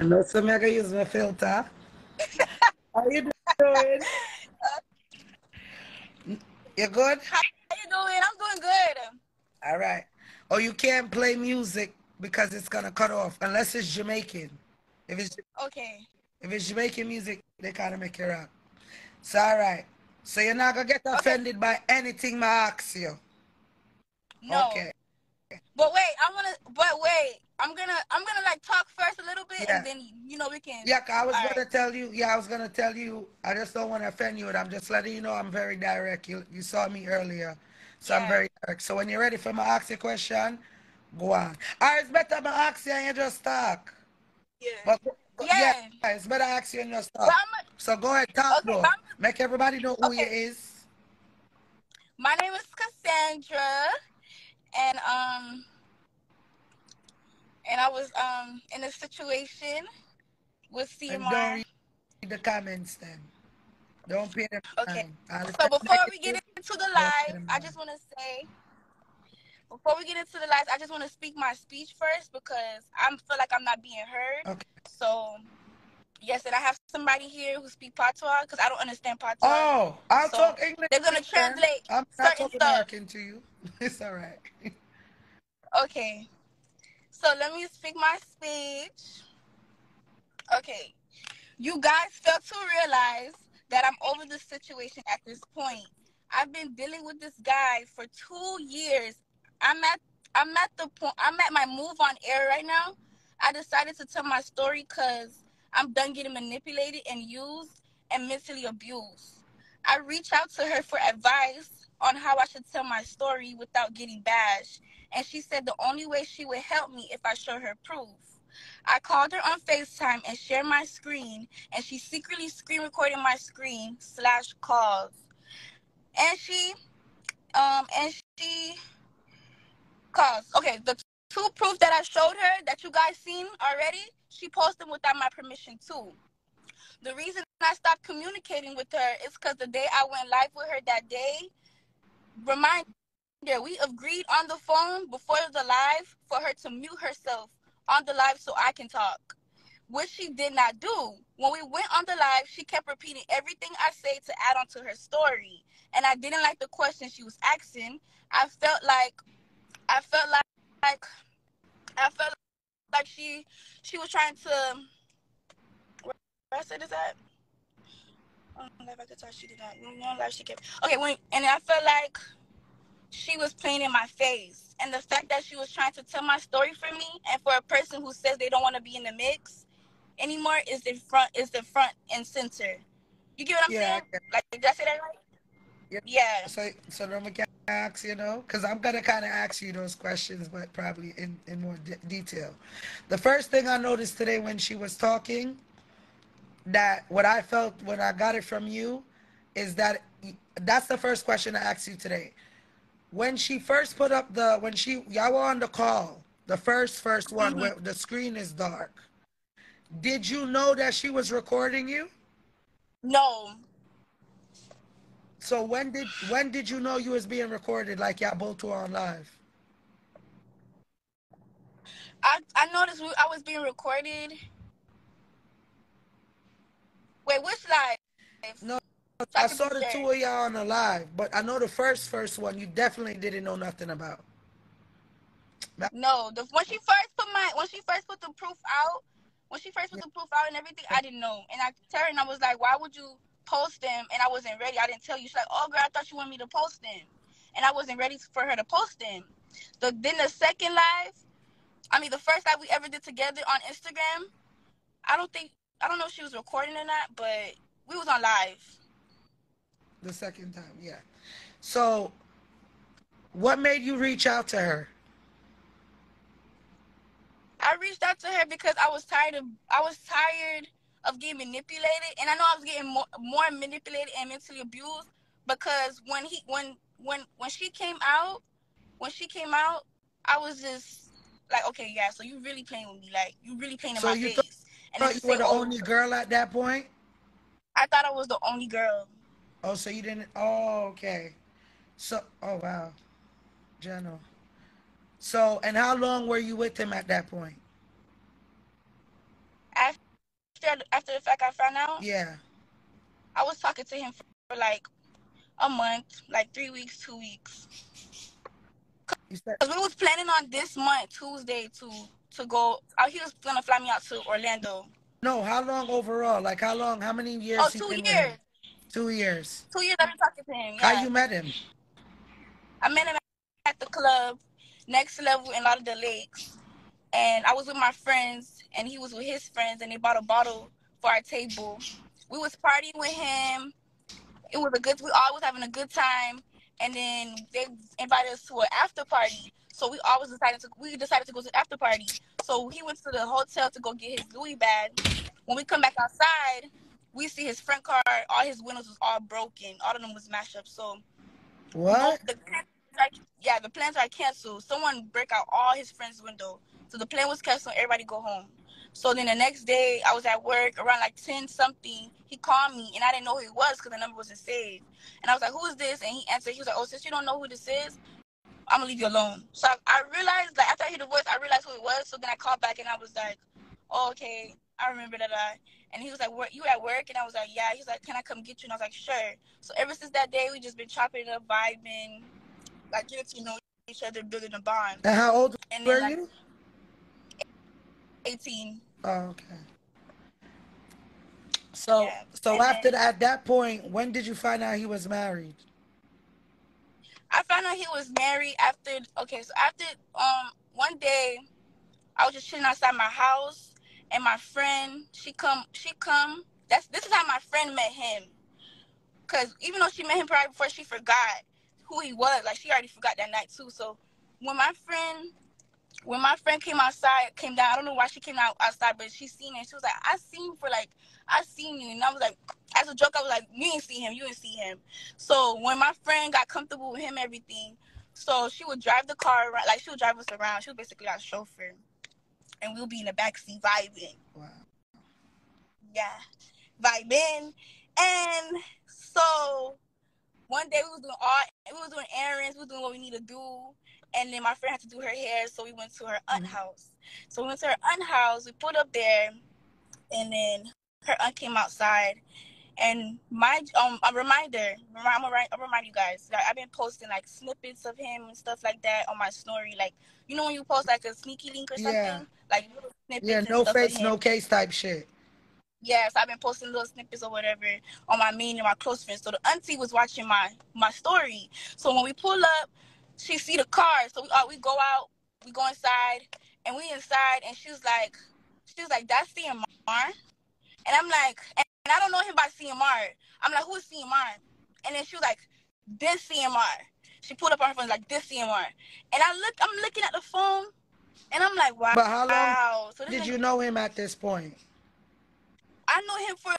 No, so me I can use my filter. How you doing? You good? How you doing? I'm doing good. All right. Oh, you can't play music because it's gonna cut off unless it's Jamaican. If it's Okay. if it's Jamaican music, they kind of make it rap. So all right. So you're not gonna get Okay. offended by anything I ask you. No. Okay. But wait, I'm gonna like talk first a little bit and Yeah. then we can. Yeah, I was All right. gonna tell you. Yeah, I was gonna tell you. I just don't want to offend you, and I'm just letting you know I'm very direct. You saw me earlier, so I'm Yeah. very direct. So when you're ready for my ask you question, go on. Or it's better I ask you and you just talk. Yeah. But yeah, Yeah. it's better ask you and just But talk. So go ahead, talk okay, though. Make everybody know who you okay. is. My name is Cassandra, and I was in a situation with And don't CMR. read the comments then. Don't pay them Okay. mind. All if So they're before we get negative, into the don't pay live, them I mind. just want to say before we get into the live, I just want to speak my speech first because I feel like I'm not being heard. Okay. So yes, and I have somebody here who speak patois because I don't understand patois. Oh, I'll So talk English they're to gonna you then. translate I'm not certain talking stuff. American to you. It's all right. Okay. So let me speak my speech. Okay. You guys fail to realize that I'm over the situation at this point. I've been dealing with this guy for 2 years. I'm at I'm at the point I'm at my move on air right now. I decided to tell my story because I'm done getting manipulated and used and mentally abused. I reached out to her for advice on how I should tell my story without getting bashed, and she said the only way she would help me if I show her proof. I called her on FaceTime and shared my screen, and she secretly screen recorded my screen slash calls. And she calls. Okay, the two proof that I showed her that you guys seen already, she posted them without my permission too. The reason I stopped communicating with her is because the day I went live with her that day, reminder, we agreed on the phone before the live for her to mute herself on the live so I can talk, which she did not do. When we went on the live, she kept repeating everything I say to add on to her story. And I didn't like the question she was asking. I felt like I felt like I felt like she was trying to where I said is that live I could talk she did not live she kept okay when and I felt like she was playing in my face. And the fact that she was trying to tell my story for me and for a person who says they don't want to be in the mix anymore is the front and center. You get what I'm Yeah, saying? Like, did I say that right? yeah. Yeah. So then we can ask, because I'm gonna kind of ask you those questions, but probably in more detail. The first thing I noticed today when she was talking, that what I felt when I got it from you, is that that's the first question I asked you today. When she first put up when y'all were on the call, the first one Hmm. where the screen is dark. Did you know that she was recording you? No, So when did you know you was being recorded? Like y'all both were on live. I noticed I was being recorded. Wait, which live? No, So I I can be saw the sure. two of y'all on the live, but I know the first one you definitely didn't know nothing about. No, when she first put the proof out, and everything, I didn't know. And I told her and I was like, why would you post them? And I wasn't ready. I didn't tell you. She's like, oh girl, I thought you wanted me to post them, and I wasn't ready for her to post them. Then the second live, the first live we ever did together on Instagram. I don't know if she was recording or not, but we was on live. The second time, yeah. So what made you reach out to her? I reached out to her because I was tired of getting manipulated, and I know I was getting more manipulated and mentally abused because when she came out, I was just like, okay, yeah, so you really playing with me, like you really playing in So my you face, and then thought to you say, were the oh, only girl at that point? I thought I was the only girl. Oh, so you didn't. Oh, okay. So, oh wow, General. So, and how long were you with him at that point? after the fact I found out, Yeah. I was talking to him for like a month, like 3 weeks, 2 weeks. You said Because we was planning on this month, Tuesday, to go. He was gonna fly me out to Orlando. no. How long overall? Like how long? How many Oh, years you two been with him? years. 2 years. 2 years I've been talking to him. How Yeah, you met him? I met him at the club, Next Level in Lauderdale Lakes, and I was with my friends, and he was with his friends, and they bought a bottle for our table. We was partying with him. It was we all was having a good time, and then they invited us to an after party. So we decided to go to the after party. So he went to the hotel to go get his Louis bag. When we come back outside, we see his front car. All his windows was all broken. All of them was mashed up. So What? the plans are canceled. Someone break out all his friends' window. So the plan was canceled. Everybody go home. So then the next day, I was at work around like 10 something. He called me and I didn't know who he was because the number wasn't saved. And I was like, "Who is this?" And he answered. He was like, "Oh, since you don't know who this is, I'm gonna leave you alone." So I realized, like, after I heard the voice, I realized who it was. So then I called back and I was like, "Oh, okay, I remember that." And he was like, "You at work?" And I was like, "Yeah." He was like, "Can I come get you?" And I was like, "Sure." So ever since that day, we just been chopping it up, vibing, like getting to know each other, building a bond. And how old And were then like you? 18, Oh, okay. So yeah. so And after then that, at that point, when did you find out he was married? I found out he was married after. Okay, so after one day I was just chilling outside my house, and my friend she come. This is how my friend met him. Cause even though she met him probably before, she forgot who he was. Like she already forgot that night too. So when my friend came down, I don't know why she came outside, but she seen it. She was like, I seen you. And I was like, as a joke, I was like, you ain't see him. So when my friend got comfortable with him, everything, so she would drive the car around, like she would drive us around. She was basically our chauffeur. And we'll be in the backseat vibing. Wow. Yeah, vibing. And so one day we was doing errands, we was doing what we need to do, and then my friend had to do her hair, so we went to her aunt house. So we went to her aunt house, we pulled up there, and then her aunt came outside, and a reminder, I'll remind you guys that I've been posting like snippets of him and stuff like that on my story, like you know when you post like a sneaky link or Yeah. something, like little Yeah, snippets and no stuff of face, him. no case type shit. Yes, I've been posting little snippets or whatever on my main and my close friends. So the auntie was watching my story. So when we pull up, she see the car. So we go out, we go inside, and we inside, and she was like, "That's CMR," and I'm like, and I don't know him by CMR. I'm like, "Who is CMR?" And then she was like, "This CMR." She pulled up on her phone like, "This CMR," and I'm looking at the phone, and I'm like, But how long "Wow." So this did nigga, you know him at this point? I know him for